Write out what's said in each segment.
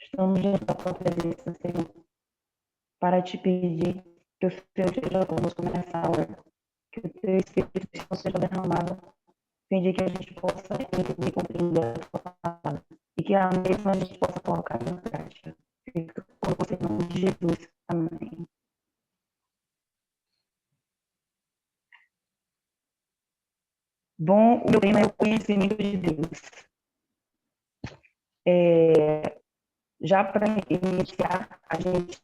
Estamos diante da tua presença, Senhor, para te pedir que o Senhor esteja conosco nessa hora, que o teu Espírito Santo seja derramado, pedir que a gente possa entender e compreender a tua palavra, e que a mesma a gente possa colocar em prática. Fica com você, em nome de Jesus. Amém. Bom, o meu tema é o conhecimento de Deus. Já para iniciar, a gente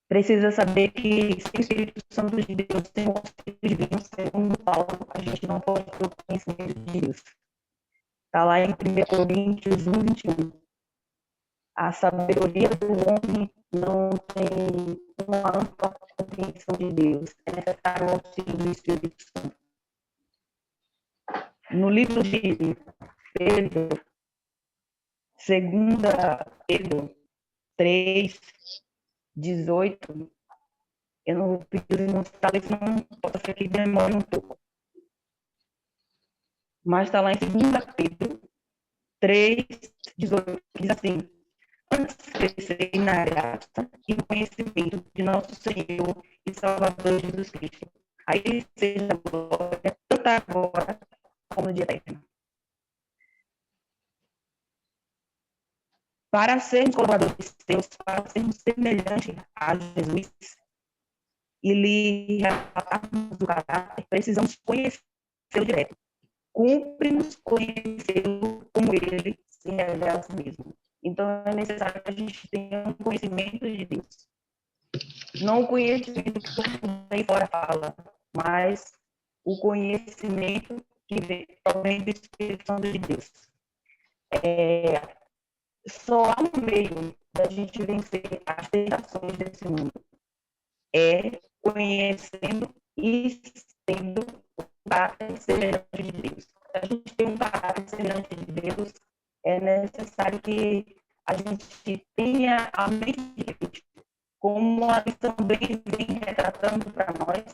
precisa saber que sem o Espírito Santo de Deus, sem o Espírito Divino, segundo Paulo, a gente não pode ter o conhecimento de Deus. Está lá em 1 Coríntios 1:21. A sabedoria do homem não tem uma ampla compreensão de Deus. É necessário o auxílio do Espírito Santo. No livro de Pedro, 2 Pedro 3:18, eu não vou pedir os irmãos para ler, senão pode ser que demore um pouco. Mas está lá em 2 Pedro 3:18, que diz assim: antes crescer na graça e no conhecimento de nosso Senhor e Salvador Jesus Cristo. A Ele seja a glória, tanto agora como no dia eterno. Para sermos colaboradores seus, para sermos semelhantes a Jesus e lhe relatarmos o caráter, precisamos conhecê-lo direto. Cumpre-nos conhecê-lo como ele se revela a si mesmo. Então, é necessário que a gente tenha um conhecimento de Deus. Não o conhecimento que todo mundo aí fora fala, mas o conhecimento que vem do Espírito Santo de Deus. Só há um meio da gente vencer as tentações desse mundo. É conhecendo e sendo o caráter semelhante de Deus. Para a gente ter um caráter semelhante de Deus, é necessário que a gente tenha a mente de Cristo, como a lição bem vem retratando para nós,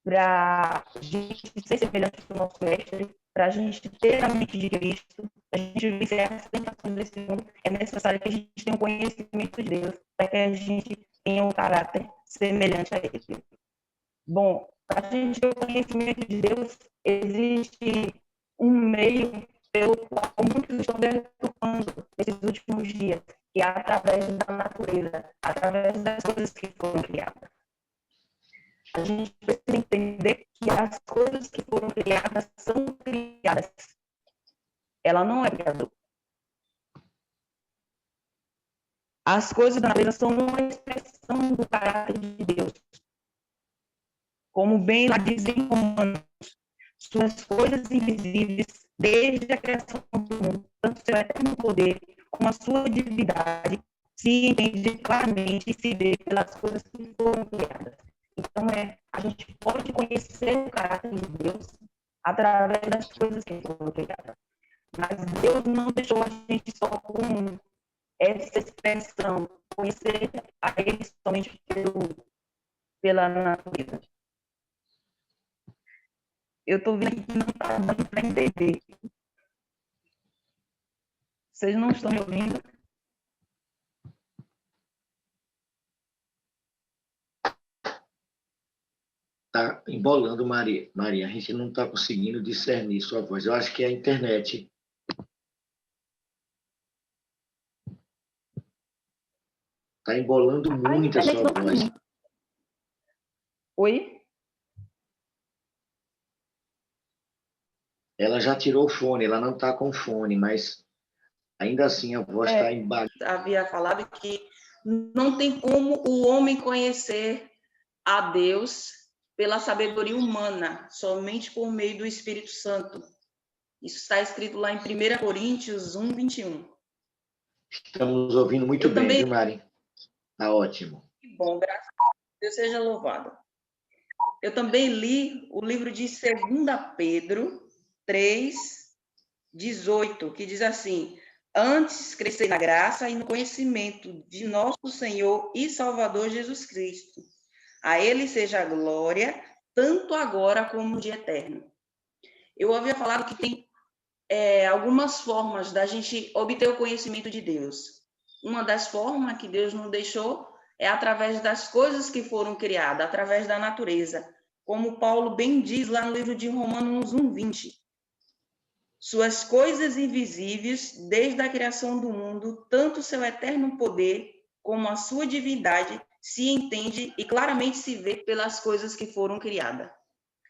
para a gente ser semelhante do nosso mestre, para a gente ter a mente de Cristo, para a gente vencer as tentações desse mundo, é necessário que a gente tenha um conhecimento de Deus, para que a gente tenha um caráter semelhante a Ele. Bom, para a gente ter o conhecimento de Deus, existe um meio pelo qual muitos estão deturpando nesses últimos dias, que é através da natureza, através das coisas que foram criadas. A gente precisa entender que as coisas que foram criadas são criadas. Ela não é criadora. As coisas da natureza são uma expressão do caráter de Deus. Como bem lá dizem Romanos, suas coisas invisíveis, desde a criação do mundo, tanto seu eterno poder como a sua divindade, se entende claramente e se vê pelas coisas que foram criadas. Então, a gente pode conhecer o caráter de Deus através das coisas que foram criadas. Mas Deus não deixou a gente só com essa expressão, conhecer a Ele somente pela natureza. Eu estou vendo que não está dando para entender. Vocês não estão me ouvindo? Está embolando, Maria. Maria, a gente não está conseguindo discernir sua voz. Eu acho que é a internet. Está embolando muito a sua voz. Oi? Ela já tirou o fone, ela não está com fone, mas ainda assim a voz está embaixo. Havia falado que não tem como o homem conhecer a Deus pela sabedoria humana, somente por meio do Espírito Santo. Isso está escrito lá em 1 Coríntios 1:21. Estamos ouvindo muito bem, viu, Mari? Está ótimo. Que bom, graças a Deus seja louvado. Eu também li o livro de 2 Pedro 3:18, que diz assim: antes crescer na graça e no conhecimento de nosso Senhor e Salvador Jesus Cristo. A Ele seja a glória, tanto agora como no dia eterno. Eu havia falado que tem algumas formas da gente obter o conhecimento de Deus. Uma das formas que Deus nos deixou é através das coisas que foram criadas, através da natureza. Como Paulo bem diz lá no livro de Romanos 1:20. Suas coisas invisíveis, desde a criação do mundo, tanto seu eterno poder como a sua divindade se entende e claramente se vê pelas coisas que foram criadas.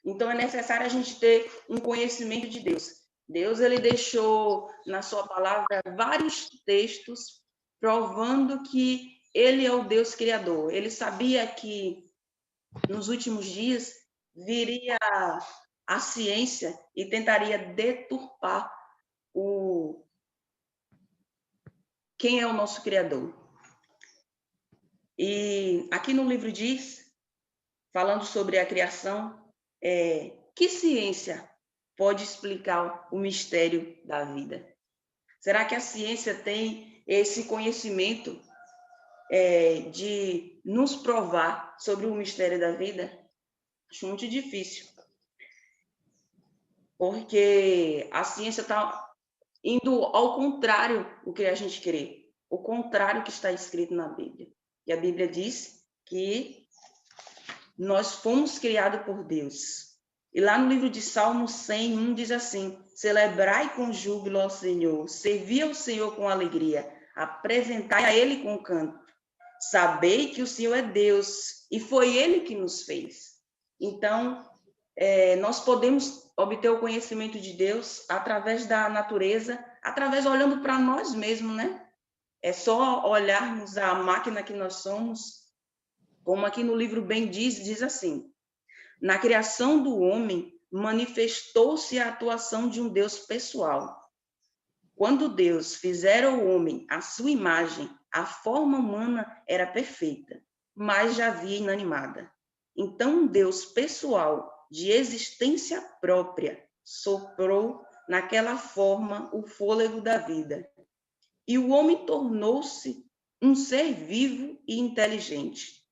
Então, é necessário a gente ter um conhecimento de Deus. Deus, ele deixou na sua palavra vários textos provando que ele é o Deus criador. Ele sabia que nos últimos dias viria a ciência e tentaria deturpar quem é o nosso criador. E aqui no livro diz, falando sobre a criação, que ciência pode explicar o mistério da vida? Será que a ciência tem esse conhecimento de nos provar sobre o mistério da vida? Acho muito difícil. Porque a ciência está indo ao contrário do que a gente crê. O contrário que está escrito na Bíblia. E a Bíblia diz que nós fomos criados por Deus. E lá no livro de Salmos 100:1 diz assim: celebrai com júbilo ao Senhor, servi ao Senhor com alegria, apresentai a Ele com canto. Sabei que o Senhor é Deus e foi Ele que nos fez. Então, nós podemos obter o conhecimento de Deus através da natureza, através olhando para nós mesmos, né? É só olharmos a máquina que nós somos, como aqui no livro bem diz assim: na criação do homem manifestou-se a atuação de um Deus pessoal. Quando Deus fizera o homem à sua imagem, a forma humana era perfeita, mas já havia inanimada. Então um Deus pessoal, de existência própria, soprou naquela forma o fôlego da vida. E o homem tornou-se um ser vivo e inteligente.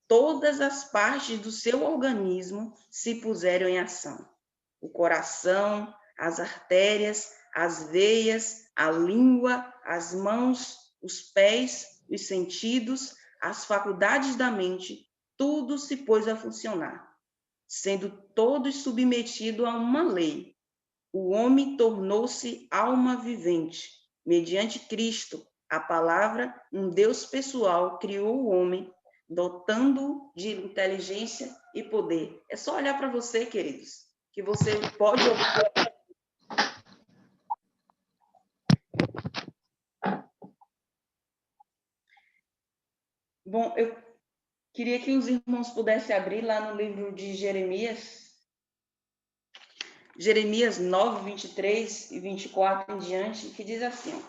Todas as partes do seu organismo se puseram em ação. O coração, as artérias, as veias, a língua, as mãos, os pés, os sentidos, as faculdades da mente, tudo se pôs a funcionar. Sendo todos submetidos a uma lei, o homem tornou-se alma vivente. Mediante Cristo, a palavra, um Deus pessoal, criou o homem, dotando-o de inteligência e poder. É só olhar para você, queridos, que você pode obter. Bom, eu queria que os irmãos pudessem abrir lá no livro de Jeremias 9, 23 e 24 em diante, que diz assim: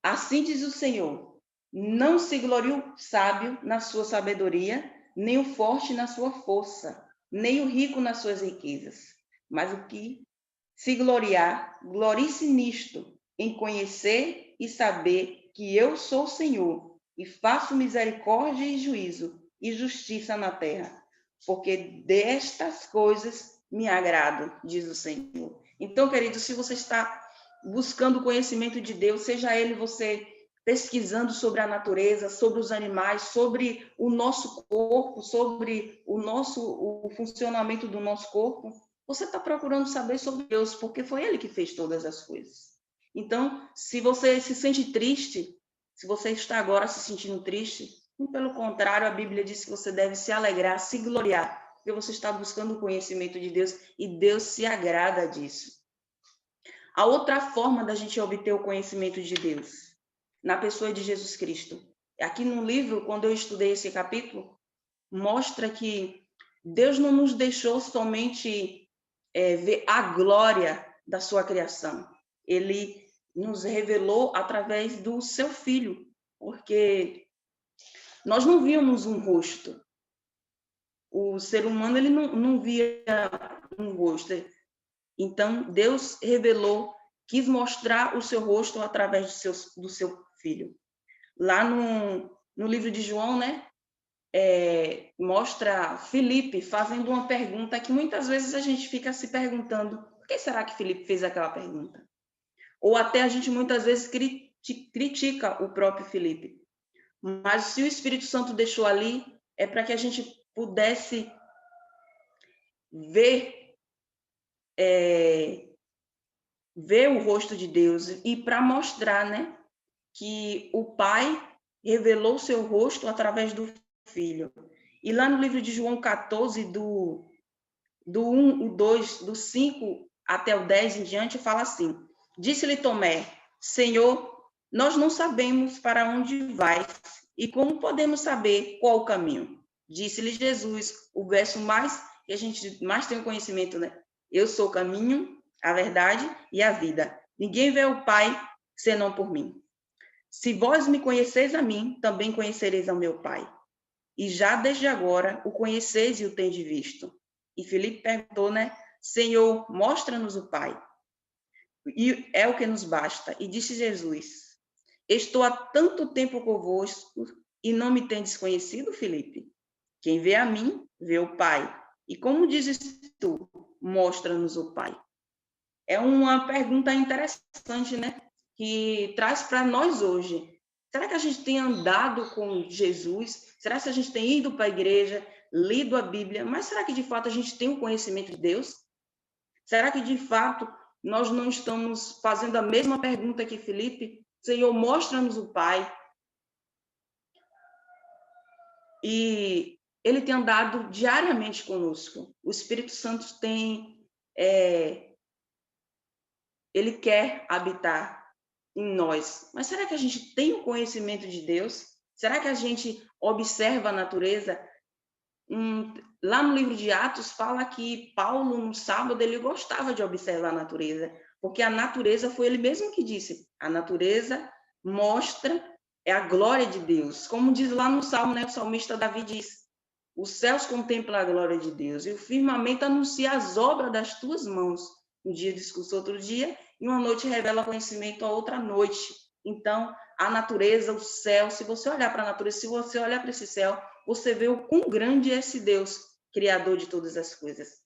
assim diz o Senhor, não se glorie o sábio na sua sabedoria, nem o forte na sua força, nem o rico nas suas riquezas, mas o que se gloriar, glorie-se nisto, em conhecer e saber que eu sou o Senhor, e faço misericórdia e juízo, e justiça na terra, porque destas coisas me agrado, diz o Senhor. Então, querido, se você está buscando o conhecimento de Deus, seja ele você pesquisando sobre a natureza, sobre os animais, sobre o nosso corpo, sobre o funcionamento do nosso corpo, você está procurando saber sobre Deus, porque foi Ele que fez todas as coisas. Então, se você se sente triste, se você está agora se sentindo triste, pelo contrário, a Bíblia diz que você deve se alegrar, se gloriar, porque você está buscando o conhecimento de Deus e Deus se agrada disso. A outra forma da gente obter o conhecimento de Deus, na pessoa de Jesus Cristo. Aqui no livro, quando eu estudei esse capítulo, mostra que Deus não nos deixou somente ver a glória da sua criação. Ele nos revelou através do seu Filho, porque nós não víamos um rosto. O ser humano ele não via um rosto. Então, Deus revelou, quis mostrar o seu rosto através do seu Filho. Lá no livro de João, né? Mostra Filipe fazendo uma pergunta que muitas vezes a gente fica se perguntando: que será que Filipe fez aquela pergunta? Ou até a gente muitas vezes critica o próprio Filipe. Mas se o Espírito Santo deixou ali, é para que a gente pudesse ver o rosto de Deus e para mostrar, né, que o Pai revelou seu rosto através do Filho. E lá no livro de João 14, do 1, o 2, do 5 até o 10 em diante, fala assim: disse-lhe Tomé, Senhor, nós não sabemos para onde vais e como podemos saber qual o caminho? Disse-lhe Jesus, o verso mais que a gente mais tem conhecimento, né? Eu sou o caminho, a verdade e a vida. Ninguém vê o Pai senão por mim. Se vós me conheceis a mim, também conhecereis ao meu Pai. E já desde agora o conheceis e o tendes visto. E Filipe perguntou, né? Senhor, mostra-nos o Pai. E é o que nos basta. E disse Jesus, estou há tanto tempo convosco e não me tendes conhecido, Filipe? Quem vê a mim, vê o Pai. E como dizes tu, mostra-nos o Pai. É uma pergunta interessante, né? Que traz para nós hoje. Será que a gente tem andado com Jesus? Será que a gente tem ido para a igreja, lido a Bíblia? Mas será que de fato a gente tem o conhecimento de Deus? Será que de fato nós não estamos fazendo a mesma pergunta que Filipe? Senhor, mostra-nos o Pai. E ele tem andado diariamente conosco. O Espírito Santo ele quer habitar em nós. Mas será que a gente tem o conhecimento de Deus? Será que a gente observa a natureza? Lá no livro de Atos fala que Paulo, no sábado, ele gostava de observar a natureza, porque a natureza foi ele mesmo que disse. A natureza mostra a glória de Deus. Como diz lá no Salmo, né, o salmista Davi diz, os céus contemplam a glória de Deus e o firmamento anuncia as obras das tuas mãos. Um dia discurso outro dia, e uma noite revela conhecimento a outra noite. Então, a natureza, o céu, se você olhar para a natureza, se você olhar para esse céu, você vê o quão grande é esse Deus, criador de todas as coisas.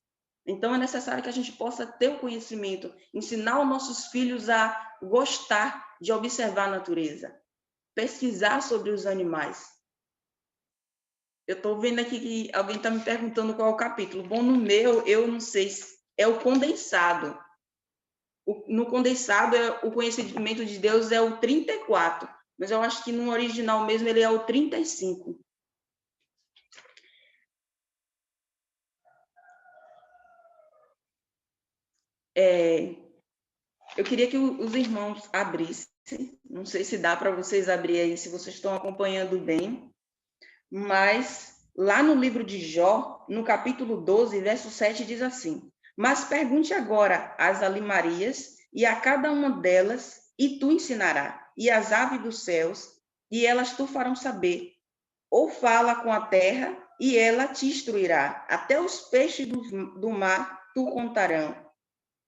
Então, é necessário que a gente possa ter o conhecimento, ensinar os nossos filhos a gostar de observar a natureza, pesquisar sobre os animais. Eu estou vendo aqui que alguém está me perguntando qual é o capítulo. Bom, no meu, eu não sei, é o condensado. No condensado, o conhecimento de Deus é o 34, mas eu acho que no original mesmo ele é o 35. Eu queria que os irmãos abrissem, não sei se dá para vocês abrir aí, se vocês estão acompanhando bem, mas lá no livro de Jó, no capítulo 12, verso 7, diz assim: mas pergunte agora às alimarias e a cada uma delas, e tu ensinará, e às aves dos céus, e elas tu farão saber. Ou fala com a terra, e ela te instruirá. Até os peixes do mar tu contarão.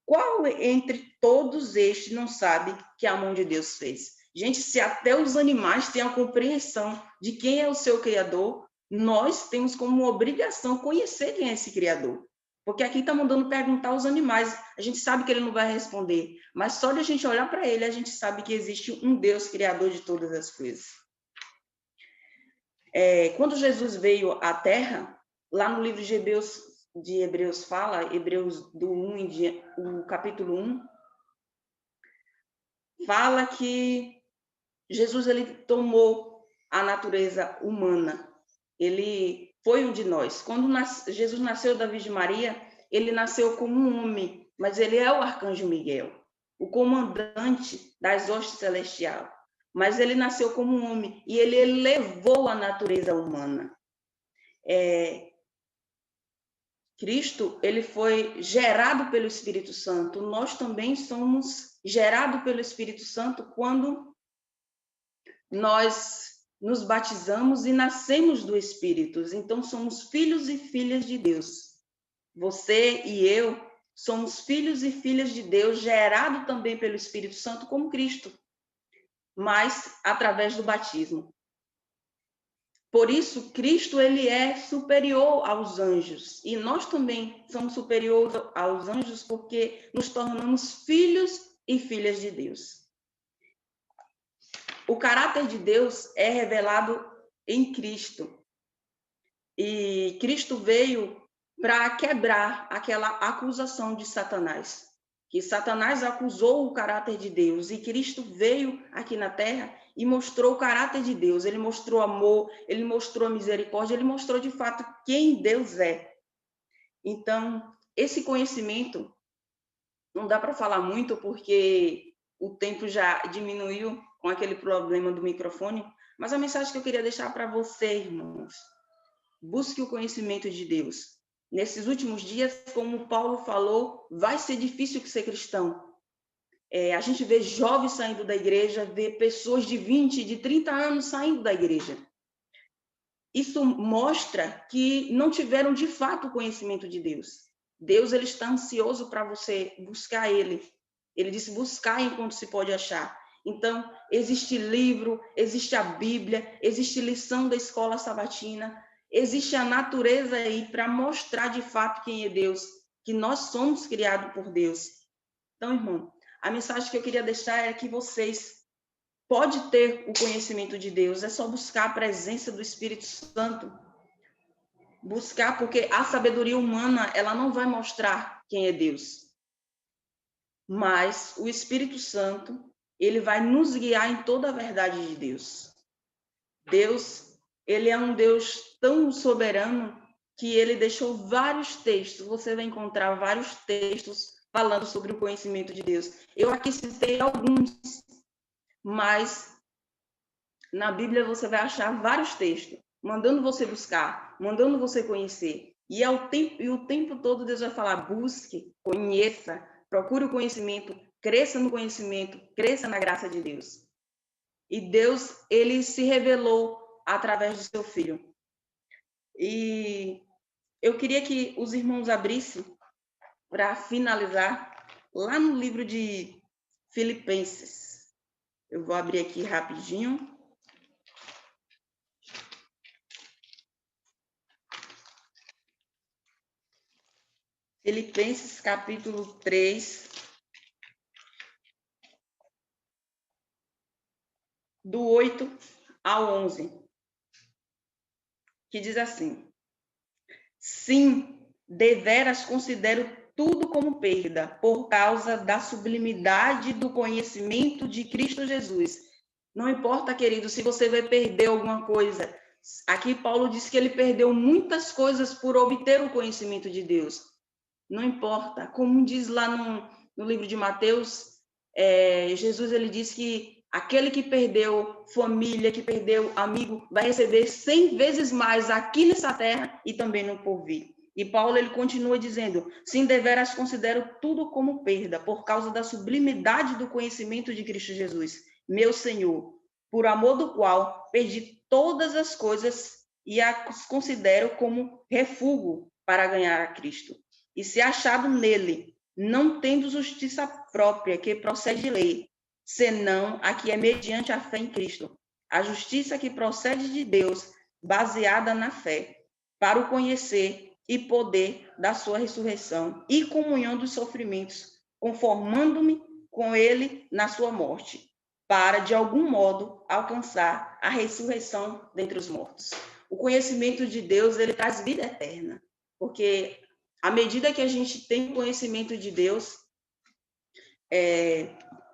Qual entre todos estes não sabe que a mão de Deus fez? Gente, se até os animais têm a compreensão de quem é o seu Criador, nós temos como obrigação conhecer quem é esse Criador. Porque aqui está mandando perguntar aos animais. A gente sabe que ele não vai responder, mas só de a gente olhar para ele, a gente sabe que existe um Deus criador de todas as coisas. Quando Jesus veio à Terra, lá no livro de Hebreus fala, Hebreus do 1, o capítulo 1, fala que Jesus ele tomou a natureza humana. Ele foi um de nós. Quando Jesus nasceu da Virgem Maria, ele nasceu como um homem, mas ele é o arcanjo Miguel, o comandante das hostes celestiais. Mas ele nasceu como um homem e ele elevou a natureza humana. Cristo, ele foi gerado pelo Espírito Santo. Nós também somos gerados pelo Espírito Santo quando nós nos batizamos e nascemos do Espírito. Então, somos filhos e filhas de Deus. Você e eu somos filhos e filhas de Deus, gerados também pelo Espírito Santo, como Cristo, mas através do batismo. Por isso, Cristo ele é superior aos anjos. E nós também somos superiores aos anjos porque nos tornamos filhos e filhas de Deus. O caráter de Deus é revelado em Cristo. E Cristo veio para quebrar aquela acusação de Satanás. Que Satanás acusou o caráter de Deus. E Cristo veio aqui na terra e mostrou o caráter de Deus. Ele mostrou amor, ele mostrou misericórdia, ele mostrou de fato quem Deus é. Então, esse conhecimento, não dá para falar muito porque o tempo já diminuiu com aquele problema do microfone, mas a mensagem que eu queria deixar para você, irmãos, busque o conhecimento de Deus. Nesses últimos dias, como Paulo falou, vai ser difícil ser cristão. A gente vê jovens saindo da igreja, vê pessoas de 20, de 30 anos saindo da igreja. Isso mostra que não tiveram de fato o conhecimento de Deus. Deus ele está ansioso para você buscar Ele. Ele disse buscar enquanto se pode achar. Então, existe livro, existe a Bíblia, existe lição da escola sabatina, existe a natureza aí para mostrar de fato quem é Deus, que nós somos criados por Deus. Então, irmão, a mensagem que eu queria deixar é que vocês podem ter o conhecimento de Deus, é só buscar a presença do Espírito Santo. Buscar, porque a sabedoria humana, ela não vai mostrar quem é Deus. Mas o Espírito Santo, ele vai nos guiar em toda a verdade de Deus. Deus, ele é um Deus tão soberano que ele deixou vários textos. Você vai encontrar vários textos falando sobre o conhecimento de Deus. Eu aqui citei alguns, mas na Bíblia você vai achar vários textos, mandando você buscar, mandando você conhecer. E o tempo todo Deus vai falar, busque, conheça, procure o conhecimento, cresça no conhecimento, cresça na graça de Deus. E Deus, ele se revelou através do seu Filho. E eu queria que os irmãos abrissem, para finalizar, lá no livro de Filipenses. Eu vou abrir aqui rapidinho. Filipenses, capítulo 3, do 8 ao 11, que diz assim: sim, deveras considero tudo como perda, por causa da sublimidade do conhecimento de Cristo Jesus. Não importa, querido, se você vai perder alguma coisa. Aqui Paulo diz que ele perdeu muitas coisas por obter o conhecimento de Deus. Não importa. Como diz lá no livro de Mateus, Jesus ele diz que aquele que perdeu família, que perdeu amigo, vai receber 100 vezes mais aqui nessa terra e também no porvir. E Paulo ele continua dizendo, sim, deveras considero tudo como perda, por causa da sublimidade do conhecimento de Cristo Jesus, meu Senhor, por amor do qual perdi todas as coisas e as considero como refúgio para ganhar a Cristo. E se achado nele, não tendo justiça própria que procede de lei, senão a que é mediante a fé em Cristo, a justiça que procede de Deus, baseada na fé, para o conhecer e poder da sua ressurreição e comunhão dos sofrimentos, conformando-me com ele na sua morte, para, de algum modo, alcançar a ressurreição dentre os mortos. O conhecimento de Deus, ele traz vida eterna, porque à medida que a gente tem conhecimento de Deus,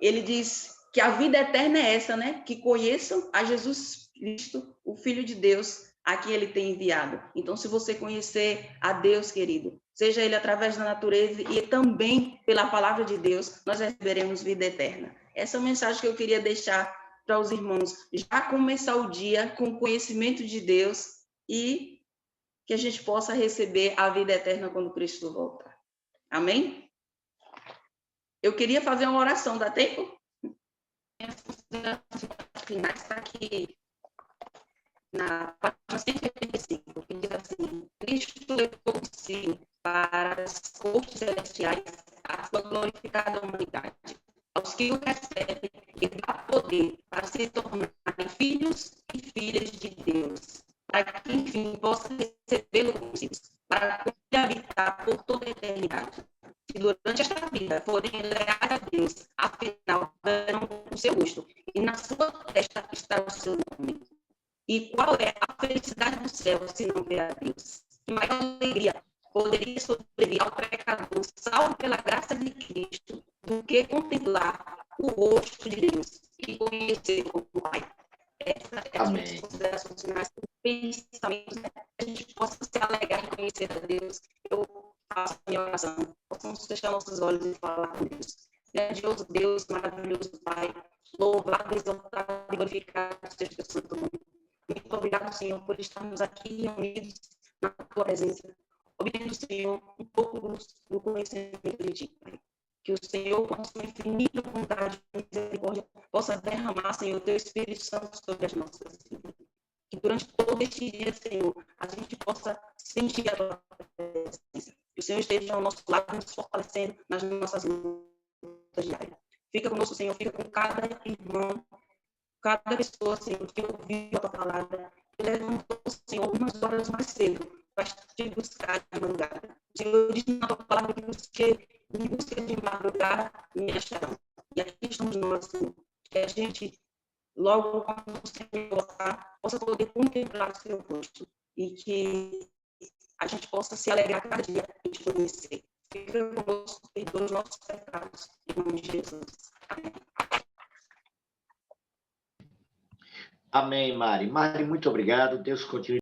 ele diz que a vida eterna é essa, né? Que conheçam a Jesus Cristo, o Filho de Deus, a quem ele tem enviado. Então, se você conhecer a Deus, querido, seja ele através da natureza e também pela palavra de Deus, nós receberemos vida eterna. Essa é a mensagem que eu queria deixar para os irmãos. Já começar o dia com o conhecimento de Deus e que a gente possa receber a vida eterna quando Cristo voltar. Amém? Eu queria fazer uma oração, dá tempo? Minhas considerações finais está aqui na página 185, que diz assim: Cristo levou consigo para as cortes celestiais a sua glorificada humanidade. Aos que o recebem, ele dá poder para se tornarem filhos e filhas de Deus, para que, enfim, possa recebê-lo como filhos, para habitar por toda a eternidade. Se durante esta vida forem leais a Deus, afinal, verão o seu rosto, e na sua testa estará o seu nome. E qual é a felicidade do céu se não ver a Deus? Que maior alegria poderia sobreviver ao pecador, salvo pela graça de Cristo, do que contemplar o rosto de Deus e conhecer o Pai. Essas são as minhas considerações finais, pensamentos, né? A gente possa se alegrar em conhecer a Deus. Eu faço a minha oração, possamos fechar nossos olhos e falar com Deus. Grandioso Deus, maravilhoso Pai, louvado, exaltado e glorificado seja o santo nome. Muito obrigado, Senhor, por estarmos aqui reunidos na tua presença, obtendo, Senhor, um pouco do conhecimento de ti, Pai. Que o Senhor, com sua infinita bondade e misericórdia, possa derramar, Senhor, o teu Espírito Santo sobre as nossas vidas. Que durante todo este dia, Senhor, a gente possa sentir a tua presença. Que o Senhor esteja ao nosso lado, nos fortalecendo nas nossas lutas diárias. Fica conosco, Senhor, fica com cada irmão, cada pessoa, Senhor, que ouviu a tua palavra, que levantou, Senhor, algumas horas mais cedo para te buscar de madrugada. Senhor, diz na tua palavra que você em busca de madrugada me acharão. E aqui estamos nós, Senhor, que a gente, logo quando o Senhor voltar, possa poder contemplar o seu rosto e que a gente possa se alegrar cada dia em te conhecer. Fica conosco, perdoa os nossos pecados, em nome de Jesus. Amém. Amém, Mari. Mari, muito obrigado. Deus continue